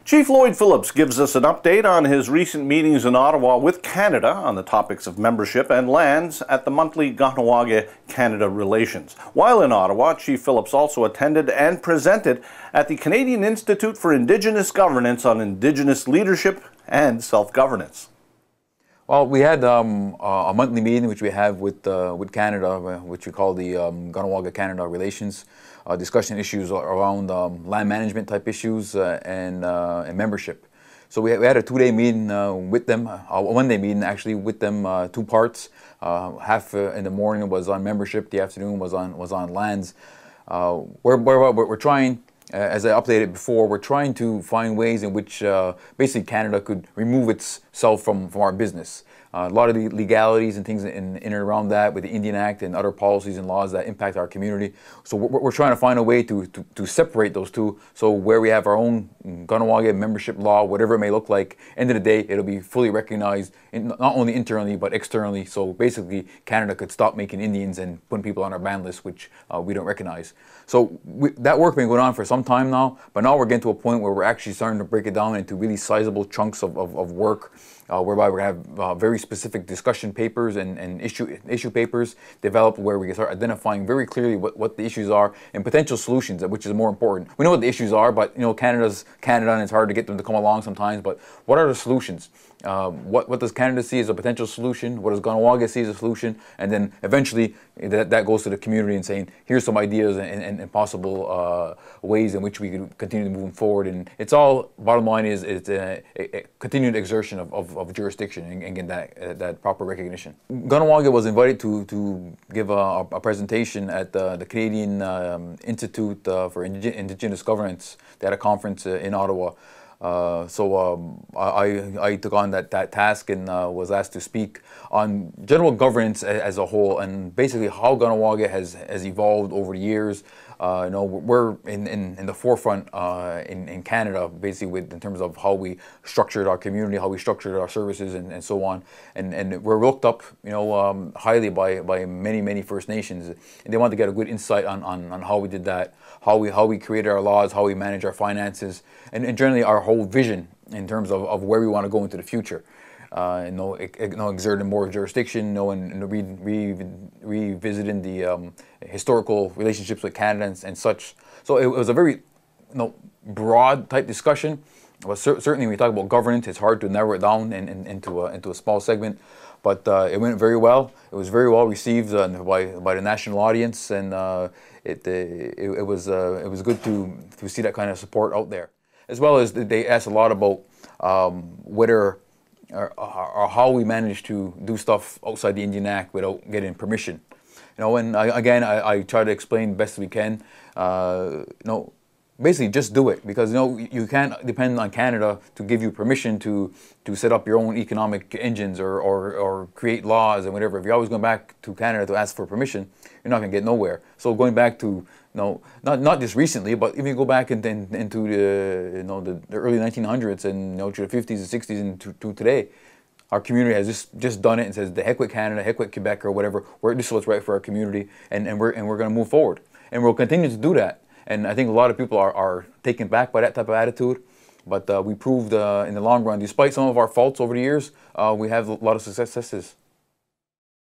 Chief Lloyd Phillips gives us an update on his recent meetings in Ottawa with Canada on the topics of membership and lands at the monthly Kahnawake-Canada Relations. While in Ottawa, Chief Phillips also attended and presented at the Canadian Institute for Indigenous Governance on Indigenous leadership and self-governance. Well, we had a monthly meeting which we have with Canada, which we call the Kahnawake-Canada Relations, discussing issues around land management type issues and membership. So we had a two-day meeting with them, a one-day meeting actually with them, two parts. Half in the morning was on membership, the afternoon was on lands. We're trying. As I updated before, we're trying to find ways in which basically Canada could remove itself from our business. A lot of the legalities and things in and around that with the Indian Act and other policies and laws that impact our community. So we're trying to find a way to separate those two. So where we have our own Kahnawake membership law, whatever it may look like, end of the day, it'll be fully recognized, not only internally but externally. So basically, Canada could stop making Indians and putting people on our ban list, which we don't recognize. So that work has been going on for some time now, but now we're getting to a point where we're actually starting to break it down into really sizable chunks of work, whereby we have very specific discussion papers and issue papers developed where we can start identifying very clearly what the issues are and potential solutions, which is more important. We know what the issues are, but Canada's Canada and it's hard to get them to come along sometimes, but what are the solutions? What does Canada see as a potential solution? What does Kahnawake see as a solution? And then eventually that goes to the community and saying, here's some ideas and possible ways in which we can continue moving forward. And it's all, bottom line is, it's a continued exertion of jurisdiction and get that proper recognition. Kahnawake was invited to give a presentation at the Canadian Institute for Indigenous Governance. They had a conference in Ottawa. So I took on that task and was asked to speak on general governance as a whole and basically how Kahnawake has evolved over the years. We're in the forefront in Canada, basically in terms of how we structured our community, how we structured our services, and so on. And we're looked up, highly by many First Nations, and they want to get a good insight on how we did that, how we created our laws, how we manage our finances, and generally our whole vision in terms of where we want to go into the future. Exerting more jurisdiction, and revisiting the historical relationships with Canada and such. So it was a very broad type discussion. But certainly when we talk about governance, it's hard to narrow it down into a small segment. But it went very well. It was very well received by the national audience, and it was good to see that kind of support out there. As well as they asked a lot about whether or how we managed to do stuff outside the Indian Act without getting permission. And I try to explain best we can. Basically just do it, because you can't depend on Canada to give you permission to set up your own economic engines or create laws and whatever. If you're always going back to Canada to ask for permission, you're not going to get nowhere. So going back to not just recently, but if you go back into the early 1900s and to the 50s and 60s and to today, our community has just done it and says, the heck with Canada, heck with Quebec or whatever. This is what's right for our community, and we're going to move forward, and we'll continue to do that. And I think a lot of people are taken back by that type of attitude, but we proved in the long run, despite some of our faults over the years, we have a lot of successes.